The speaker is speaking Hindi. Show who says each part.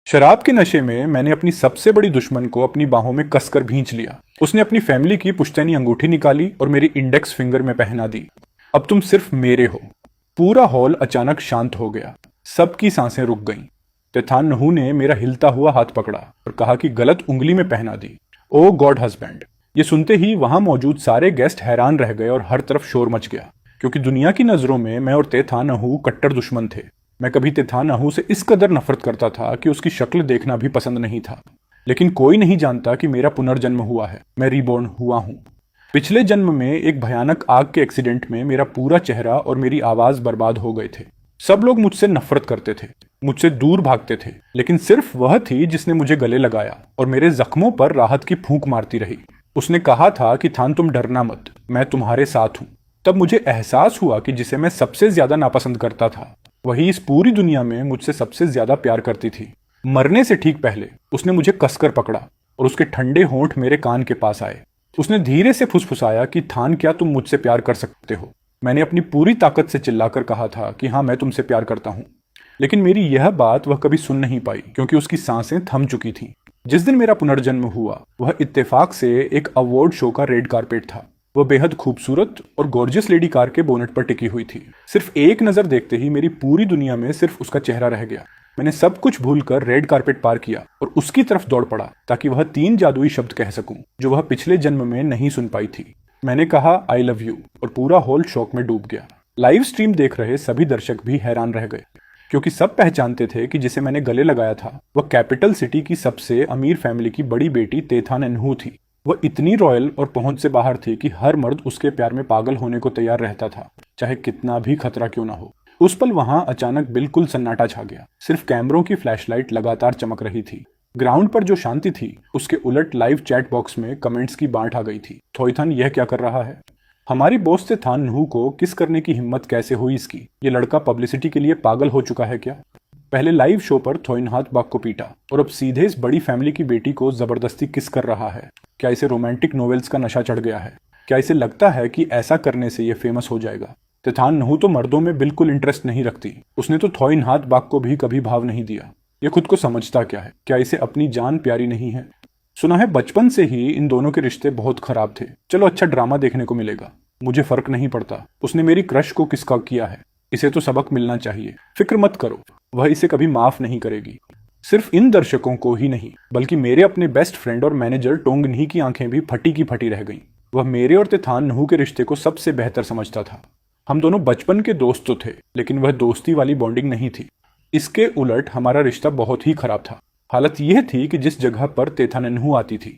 Speaker 1: शराब के नशे में मैंने अपनी सबसे बड़ी दुश्मन को अपनी बाहों में कसकर भींच लिया। उसने अपनी फैमिली की पुश्तैनी अंगूठी निकाली और मेरी इंडेक्स फिंगर में पहना दी। अब तुम सिर्फ मेरे हो। पूरा हॉल अचानक शांत हो गया। सबकी सांसें रुक गईं। तेथान नहू ने मेरा हिलता हुआ हाथ पकड़ा और कहा कि गलत उंगली में पहना दी। ओ गॉड हस्बैंड। ये सुनते ही वहां मौजूद सारे गेस्ट हैरान रह गए और हर तरफ शोर मच गया, क्योंकि दुनिया की नजरों में मैं और तेथान नहू कट्टर दुश्मन थे। मैं कभी तेथान नहू से इस कदर नफरत करता था कि उसकी शक्ल देखना भी पसंद नहीं था। लेकिन कोई नहीं जानता कि मेरा पुनर्जन्म हुआ है, मैं रिबॉर्न हुआ हूं। पिछले जन्म में एक भयानक आग के एक्सीडेंट में मेरा पूरा चेहरा और मेरी आवाज बर्बाद हो गए थे। सब लोग मुझसे नफरत करते थे, मुझसे दूर भागते थे, लेकिन सिर्फ वह थी जिसने मुझे गले लगाया और मेरे जख्मों पर राहत की फूंक मारती रही। उसने कहा था कि थान तुम डरना मत, मैं तुम्हारे साथ हूं। तब मुझे एहसास हुआ कि जिसे मैं सबसे ज्यादा नापसंद करता था, वही इस पूरी दुनिया में मुझसे सबसे ज्यादा प्यार करती थी। मरने से ठीक पहले उसने मुझे कसकर पकड़ा और उसके ठंडे होंठ मेरे कान के पास आए। उसने धीरे से फुसफुसाया कि थान, क्या तुम मुझसे प्यार कर सकते हो? मैंने अपनी पूरी ताकत से चिल्लाकर कहा था कि हाँ, मैं तुमसे प्यार करता हूँ। लेकिन मेरी यह बात वह कभी सुन नहीं पाई, क्योंकि उसकी सांसें थम चुकी थीं। जिस दिन मेरा पुनर्जन्म हुआ, वह इत्तेफाक से एक अवार्ड शो का रेड कारपेट था। वह बेहद खूबसूरत और गॉर्जियस लेडी कार के बोनेट पर टिकी हुई थी। सिर्फ एक नजर देखते ही मेरी पूरी दुनिया में सिर्फ उसका चेहरा रह गया। मैंने सब कुछ भूलकर रेड कारपेट पार किया और उसकी तरफ दौड़ पड़ा, ताकि वह 3 जादुई शब्द कह सकूं जो वह पिछले जन्म में नहीं सुन पाई थी। मैंने कहा आई लव यू, और पूरा हॉल शौक में डूब गया। लाइव स्ट्रीम देख रहे सभी दर्शक भी हैरान रह गए, क्योंकि सब पहचानते थे कि जिसे मैंने गले लगाया था वह कैपिटल सिटी की सबसे अमीर फैमिली की बड़ी बेटी तेथान नहू थी। वह इतनी रॉयल और पहुंच से बाहर थी कि हर मर्द उसके प्यार में पागल होने को तैयार रहता था, चाहे कितना भी खतरा क्यों ना हो। उस पल वहां अचानक बिल्कुल सन्नाटा छा गया। सिर्फ कैमरों की फ्लैशलाइट लगातार चमक रही थी। ग्राउंड पर जो शांति थी, उसके उलट लाइव चैट बॉक्स में कमेंट्स की बांट आ गई थी। थॉयथन यह क्या कर रहा है? हमारी बॉस तेथान नहू को किस करने की हिम्मत कैसे हुई इसकी? ये लड़का पब्लिसिटी के लिए पागल हो चुका है क्या? पहले लाइव शो पर थोइनहाथ बाग को पीटा और अब सीधे इस बड़ी फैमिली की बेटी को जबरदस्ती किस कर रहा है। क्या इसे रोमांटिक नॉवेल्स का नशा चढ़ गया है? क्या इसे लगता है कि ऐसा करने से ये फेमस हो जाएगा? तेथान नहू तो मर्दों में बिल्कुल इंटरेस्ट नहीं रखती। उसने तो थोइनहाथ बाग को भी कभी भाव नहीं दिया। ये खुद को समझता क्या है? क्या इसे अपनी जान प्यारी नहीं है? सुना है बचपन से ही इन दोनों के रिश्ते बहुत खराब थे। चलो, अच्छा ड्रामा देखने को मिलेगा। मुझे फर्क नहीं पड़ता उसने मेरी क्रश को किसका किया है। इसे तो सबक मिलना चाहिए। फिक्र मत करो, वह इसे कभी माफ नहीं करेगी। सिर्फ इन दर्शकों को ही नहीं, बल्कि मेरे अपने बेस्ट फ्रेंड और मैनेजर टोंग नी की आंखें भी फटी की फटी रह गईं। वह मेरे और तेथान नहू के रिश्ते को सबसे बेहतर समझता था। हम दोनों बचपन के दोस्त तो थे, लेकिन वह दोस्ती वाली बॉन्डिंग नहीं थी। इसके उलट हमारा रिश्ता बहुत ही खराब था। हालत यह थी कि जिस जगह पर तेथान नहू आती थी,